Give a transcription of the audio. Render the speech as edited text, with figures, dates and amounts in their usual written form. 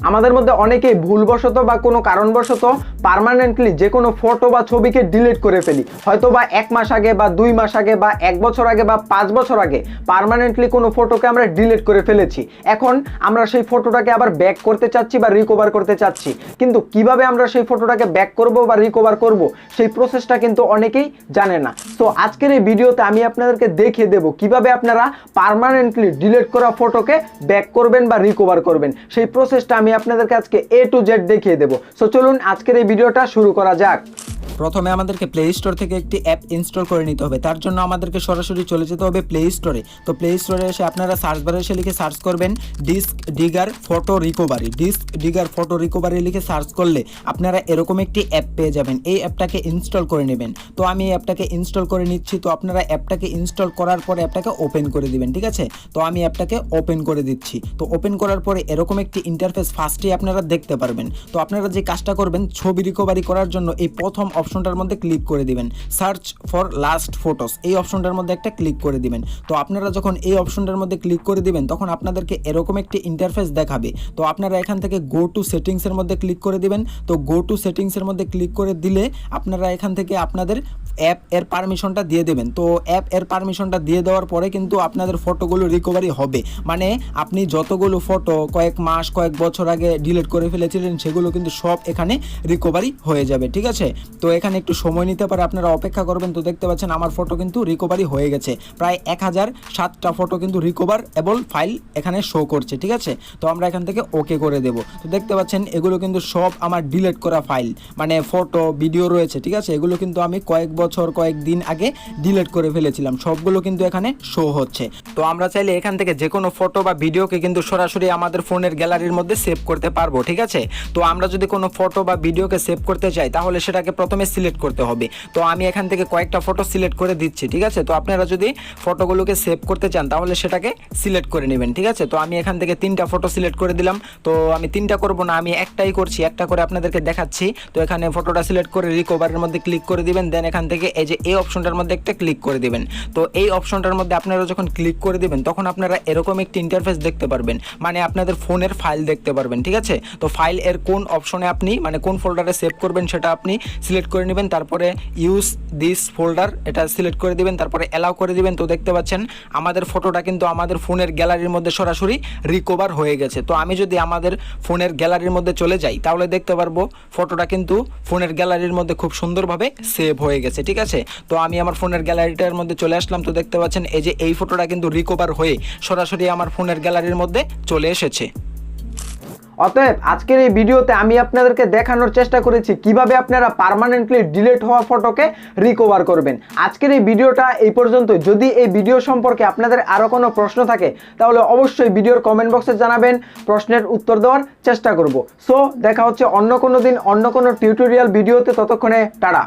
আমাদের মধ্যে অনেকেই ভুলবশত বা কোনো কারণবশত পার্মানেন্টলি যে কোনো ফটো বা ছবিকে ডিলিট করে ফেলি, হয়তো বা 1 মাস আগে বা 2 মাস আগে বা 1 বছর আগে বা 5 বছর আগে পার্মানেন্টলি কোনো ফটোকে আমরা ডিলিট করে ফেলেছি। এখন আমরা সেই ফটোটাকে আবার ব্যাক করতে চাচ্ছি বা রিকভার করতে চাচ্ছি, কিন্তু কিভাবে আমরা সেই ফটোটাকে ব্যাক করব বা রিকভার করব সেই প্রসেসটা কিন্তু অনেকেই জানে না। তো আজকের এই ভিডিওতে আমি আপনাদেরকে দেখিয়ে দেব কিভাবে আপনারা পার্মানেন্টলি ডিলিট করা ফটোকে ব্যাক করবেন বা রিকভার করবেন। সেই প্রসেসটা আমি আপনাদেরকে আজকে A to Z দেখিয়ে দেব। সো চলুন আজকের এই ভিডিওটা শুরু করা যাক। প্রথমে আমাদেরকে প্লে স্টোর থেকে একটি অ্যাপ ইনস্টল করে নিতে হবে। তার জন্য আমাদেরকে সরাসরি চলে যেতে হবে প্লে স্টোরে। তো প্লে স্টোরে এসে আপনারা সার্চ বারে এসে লিখে সার্চ করবেন DiskDigger photo recovery. DiskDigger photo recovery লিখে সার্চ করলে আপনারা এরকম একটি অ্যাপ পেয়ে যাবেন। এই অ্যাপটাকে ইনস্টল করে নেবেন। তো আমি এই অ্যাপটাকে ইনস্টল করে নিচ্ছি। তো আপনারা অ্যাপটাকে ইনস্টল করার পরে অ্যাপটাকে ওপেন করে দিবেন, ঠিক আছে। তো আমি অ্যাপটাকে ওপেন করে দিচ্ছি। তো ওপেন করার পরে এরকম একটি ইন্টারফেস ফার্স্টেই আপনারা দেখতে পারবেন। তো আপনারা যে কাজটা করবেন ছবি রিকভারি করার জন্য এই প্রথম অপশনটার মধ্যে ক্লিক করে দিবেন, সার্চ ফর লাস্ট ফটোস, এই অপশনটার মধ্যে একটা ক্লিক করে দিবেন। তো আপনারা যখন এই অপশনটার মধ্যে ক্লিক করে দিবেন তখন আপনাদেরকে এরকম একটি ইন্টারফেস দেখাবে। তো আপনারা এখান থেকে গো টু সেটিংসের মধ্যে ক্লিক করে দিবেন। তো গো টু সেটিংসের মধ্যে ক্লিক করে দিলে আপনারা এখান থেকে আপনাদের অ্যাপ এর পারমিশনটা দিয়ে দেবেন। তো অ্যাপ এর পারমিশনটা দিয়ে দেওয়ার পরে কিন্তু আপনাদের ফটোগুলো রিকভারি হবে। মানে আপনি যতগুলো ফটো কয়েক মাস কয়েক বছর আগে ডিলিট করে ফেলেছিলেন সেগুলো কিন্তু সব এখানে রিকভারি হয়ে যাবে, ঠিক আছে। তো এখানে একটু সময় নিতে পারে, আপনারা অপেক্ষা করবেন। তো দেখতে পাচ্ছেন আমার ফটো কিন্তু রিকভারি হয়ে গেছে। প্রায় 1007টা ফটো কিন্তু রিকভারেবল ফাইল এখানে শো করছে, ঠিক আছে। তো আমরা এখান থেকে ওকে করে দেব। তো দেখতে পাচ্ছেন এগুলো কিন্তু সব আমার ডিলিট করা ফাইল, মানে ফটো ভিডিও রয়েছে, ঠিক আছে। এগুলো কিন্তু আমি কয়েক বছর কয়েক দিন আগে ডিলিট করে ফেলেছিলাম, সবগুলো কিন্তু এখানে শো হচ্ছে। তো আমরা চাইলে এখান থেকে যে কোনো ফটো বা ভিডিওকে কিন্তু সরাসরি আমাদের ফোনের গ্যালারির মধ্যে সেভ করতে পারবো, ঠিক আছে। তো আমরা যদি কোনো ফটো বা ভিডিওকে সেভ করতে চাই তাহলে সেটাকে প্রথমে সিলেক্ট করতে হবে। তো আমি এখান থেকে কয়েকটা ফটো সিলেক্ট করে দিচ্ছি, ঠিক আছে। তো আপনারা যদি ফটোগুলোকে সেভ করতে চান তাহলে সেটাকে সিলেক্ট করে নেবেন, ঠিক আছে। তো আমি এখান থেকে 3টা ফটো সিলেক্ট করে দিলাম। তো আমি 3টা করব না, আমি একটাই করছি, একটা করে আপনাদেরকে দেখাচ্ছি। তো এখানে ফটোটা সিলেক্ট করে রিকভারের মধ্যে ক্লিক করে দিবেন। দেন এখান থেকে এই যে এই অপশনটার মধ্যে একটা ক্লিক করে দিবেন। তো এই অপশনটার মধ্যে আপনারা যখন ক্লিক করে দিবেন তখন আপনারা এরকম একটি ইন্টারফেস দেখতে পারবেন, মানে আপনাদের ফোনের ফাইল দেখতে পারবেন, ঠিক আছে। তো ফাইল এর কোন অপশনে আপনি মানে কোন ফোল্ডারে সেভ করবেন সেটা আপনি সিলেক্ট করে নেবেন। তারপরে ইউজ দিস ফোল্ডার এটা সিলেক্ট করে দিবেন, তারপরে অ্যালাউ করে দিবেন। তো দেখতে পাচ্ছেন আমাদের ফটোটা কিন্তু আমাদের ফোনের গ্যালারির মধ্যে সরাসরি রিকভার হয়ে গেছে। তো আমি যদি আমাদের ফোনের গ্যালারির মধ্যে চলে যাই তাহলে দেখতে পারবো ফটোটা কিন্তু ফোনের গ্যালারির মধ্যে খুব সুন্দরভাবে সেভ হয়ে গেছে, ঠিক আছে। তো আমি আমার ফোনের গ্যালারিটার মধ্যে চলে আসলাম। তো দেখতে পাচ্ছেন এই যে এই ফটোটা কিন্তু রিকভার হয়ে সরাসরি আমার ফোনের গ্যালারির মধ্যে চলে এসেছে। অতএব আজকের এই ভিডিওতে আমি আপনাদেরকে দেখানোর চেষ্টা করেছি কিভাবে আপনারা পার্মানেন্টলি ডিলিট হওয়া ফটোকে রিকভার করবেন। আজকের এই ভিডিওটা এই পর্যন্ত। যদি এই ভিডিও সম্পর্কে আপনাদের আরও কোনো প্রশ্ন থাকে তাহলে অবশ্যই ভিডিওর কমেন্ট বক্সে জানাবেন, প্রশ্নের উত্তর দেওয়ার চেষ্টা করব। সো দেখা হচ্ছে অন্য কোনো দিন অন্য কোনো টিউটোরিয়াল ভিডিওতে। ততক্ষণে টাটা।